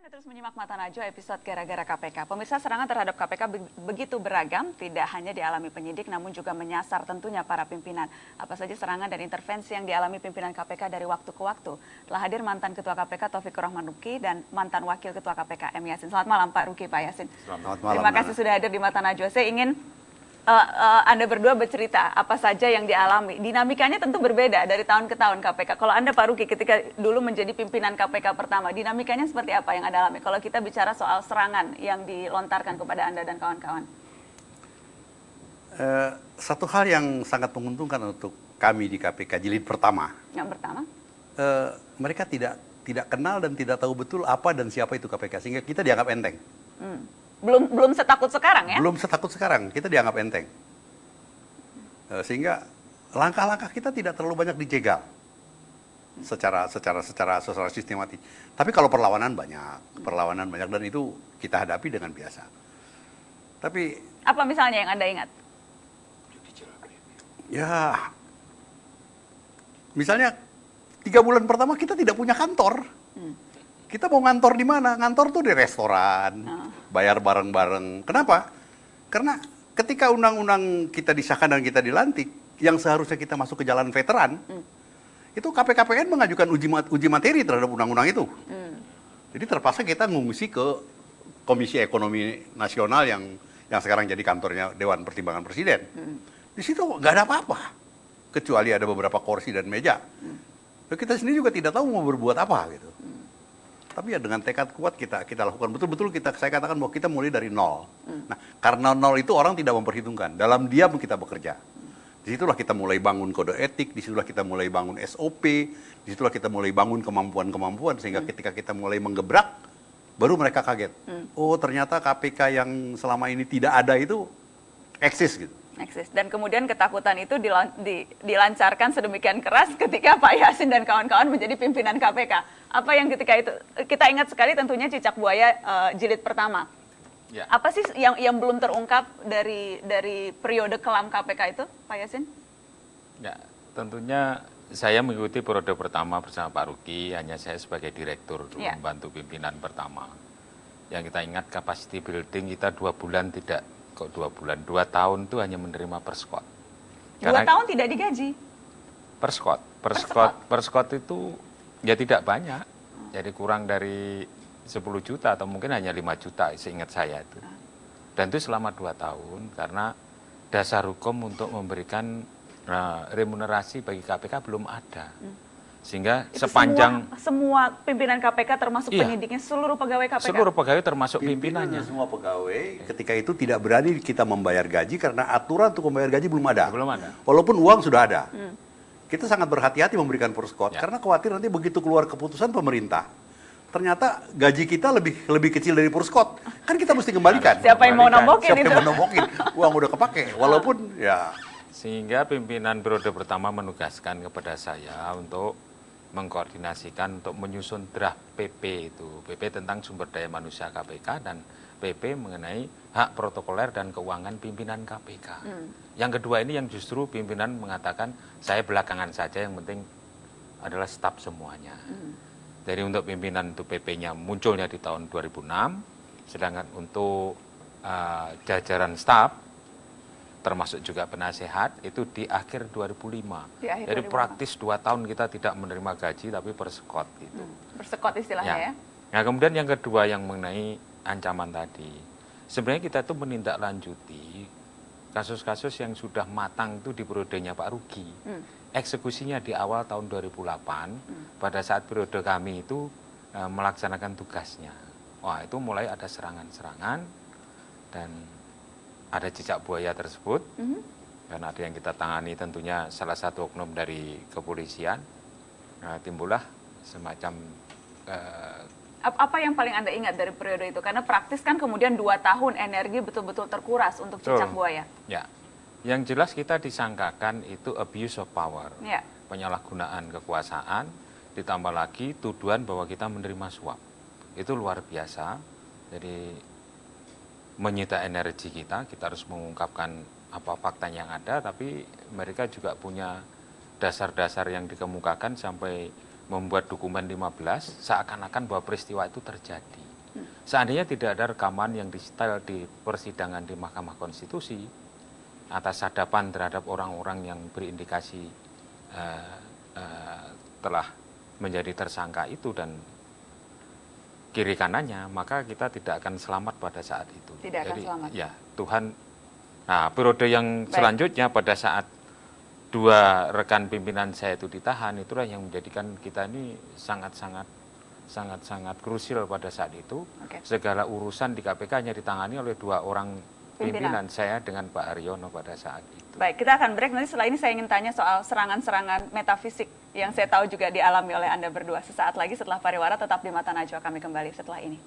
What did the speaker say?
Anda terus menyimak Mata Najwa episode Gara-gara KPK. Pemirsa, serangan terhadap KPK begitu beragam, tidak hanya dialami penyidik namun juga menyasar tentunya para pimpinan. Apa saja serangan dan intervensi yang dialami pimpinan KPK dari waktu ke waktu? Telah hadir mantan Ketua KPK Taufikur Rahman Ruki dan mantan Wakil Ketua KPK M. Yasin. Selamat malam Pak Ruki, Pak Yasin. Selamat malam. Terima kasih sudah hadir di Mata Najwa. Saya ingin Anda berdua bercerita apa saja yang dialami. Dinamikanya tentu berbeda dari tahun ke tahun KPK. Kalau Anda Pak Ruki ketika dulu menjadi pimpinan KPK pertama, dinamikanya seperti apa yang Anda alami? Kalau kita bicara soal serangan yang dilontarkan kepada Anda dan kawan-kawan. Satu hal yang sangat menguntungkan untuk kami di KPK jilid pertama. Yang pertama? Mereka tidak kenal dan tidak tahu betul apa dan siapa itu KPK, sehingga kita dianggap enteng. Belum setakut sekarang ya? Belum setakut sekarang, kita dianggap enteng. Sehingga langkah-langkah kita tidak terlalu banyak dijegal secara sistematis. Tapi kalau perlawanan banyak dan itu kita hadapi dengan biasa. Tapi apa misalnya yang Anda ingat? Ya, misalnya 3 bulan pertama kita tidak punya kantor. Kita mau ngantor di mana? Ngantor tuh di restoran, bayar bareng-bareng. Kenapa? Karena ketika undang-undang kita disahkan dan kita dilantik, yang seharusnya kita masuk ke jalan veteran, itu KPKPN mengajukan uji materi terhadap undang-undang itu. Jadi terpaksa kita ngungsi ke Komisi Ekonomi Nasional yang sekarang jadi kantornya Dewan Pertimbangan Presiden. Di situ nggak ada apa-apa, kecuali ada beberapa kursi dan meja. Kita sendiri juga tidak tahu mau berbuat apa gitu. Tapi ya dengan tekad kuat kita lakukan betul-betul saya katakan bahwa kita mulai dari nol. Nah, karena nol itu orang tidak memperhitungkan. Dalam diam kita bekerja. Disitulah kita mulai bangun kode etik, disitulah kita mulai bangun SOP, disitulah kita mulai bangun kemampuan-kemampuan sehingga ketika kita mulai menggebrak, baru mereka kaget. Oh, ternyata KPK yang selama ini tidak ada itu eksis gitu. Eksis. Dan kemudian ketakutan itu dilancarkan sedemikian keras ketika Pak Yasin dan kawan-kawan menjadi pimpinan KPK. Apa yang ketika itu kita ingat sekali tentunya cicak buaya jilid pertama. Ya. Apa sih yang belum terungkap dari periode kelam KPK itu, Pak Yasin? Ya, tentunya saya mengikuti periode pertama bersama Pak Ruki, hanya saya sebagai direktur dulu membantu pimpinan pertama. Yang kita ingat capacity building kita 2 bulan tidak. Kok 2 bulan, 2 tahun itu hanya menerima perskot. 2 tahun tidak digaji? Perskot itu ya tidak banyak, jadi kurang dari 10 juta atau mungkin hanya 5 juta seingat saya itu. Dan itu selama 2 tahun karena dasar hukum untuk memberikan remunerasi bagi KPK belum ada. Sehingga itu sepanjang semua pimpinan KPK termasuk penyidiknya, seluruh pegawai KPK? Seluruh pegawai termasuk pimpinannya. Semua pegawai ketika itu tidak berani kita membayar gaji karena aturan untuk membayar gaji belum ada. Walaupun uang sudah ada. Kita sangat berhati-hati memberikan perskot karena khawatir nanti begitu keluar keputusan pemerintah, ternyata gaji kita lebih kecil dari perskot. Kan kita mesti kembalikan. Siapa yang mau nombokin itu? Siapa yang mau nombokin? Uang udah kepake. Walaupun ya. Sehingga pimpinan periode pertama menugaskan kepada saya untuk mengkoordinasikan untuk menyusun draft PP itu. PP tentang sumber daya manusia KPK dan PP mengenai hak protokoler dan keuangan pimpinan KPK. Yang kedua ini yang justru pimpinan mengatakan saya belakangan saja, yang penting adalah staf semuanya. Jadi untuk pimpinan itu PP-nya munculnya di tahun 2006, sedangkan untuk jajaran staf termasuk juga penasehat itu di akhir 2005. Jadi praktis 2 tahun kita tidak menerima gaji tapi persekot gitu. Persekot istilahnya ya. Nah kemudian yang kedua yang mengenai ancaman tadi. Sebenarnya kita itu menindaklanjuti kasus-kasus yang sudah matang itu di periodenya Pak Ruki. Eksekusinya di awal tahun 2008 pada saat periode kami itu melaksanakan tugasnya. Wah itu mulai ada serangan-serangan dan ada cicak buaya tersebut, dan ada yang kita tangani tentunya salah satu oknum dari kepolisian. Timbullah semacam apa yang paling Anda ingat dari periode itu? Karena praktis kan kemudian 2 tahun energi betul-betul terkuras untuk cicak buaya. Ya, yang jelas kita disangkakan itu abuse of power, penyalahgunaan kekuasaan, ditambah lagi tuduhan bahwa kita menerima suap. Itu luar biasa. Jadi menyita energi kita harus mengungkapkan apa fakta yang ada, tapi mereka juga punya dasar-dasar yang dikemukakan sampai membuat dokumen 15 seakan-akan bahwa peristiwa itu terjadi. Seandainya tidak ada rekaman yang disetel di persidangan di Mahkamah Konstitusi atas sadapan terhadap orang-orang yang berindikasi telah menjadi tersangka itu dan kiri kanannya, maka kita tidak akan selamat pada saat itu. Tidak akan selamat. Ya, Tuhan. Nah, periode yang selanjutnya pada saat 2 rekan pimpinan saya itu ditahan, itulah yang menjadikan kita ini sangat-sangat krusial pada saat itu. Segala urusan di KPK hanya ditangani oleh 2 orang pimpinan saya dengan Pak Haryono pada saat itu. Baik, kita akan break. Nanti setelah ini saya ingin tanya soal serangan-serangan metafisik yang saya tahu juga dialami oleh Anda berdua. Sesaat lagi setelah pariwara, tetap di Mata Najwa, kami kembali setelah ini.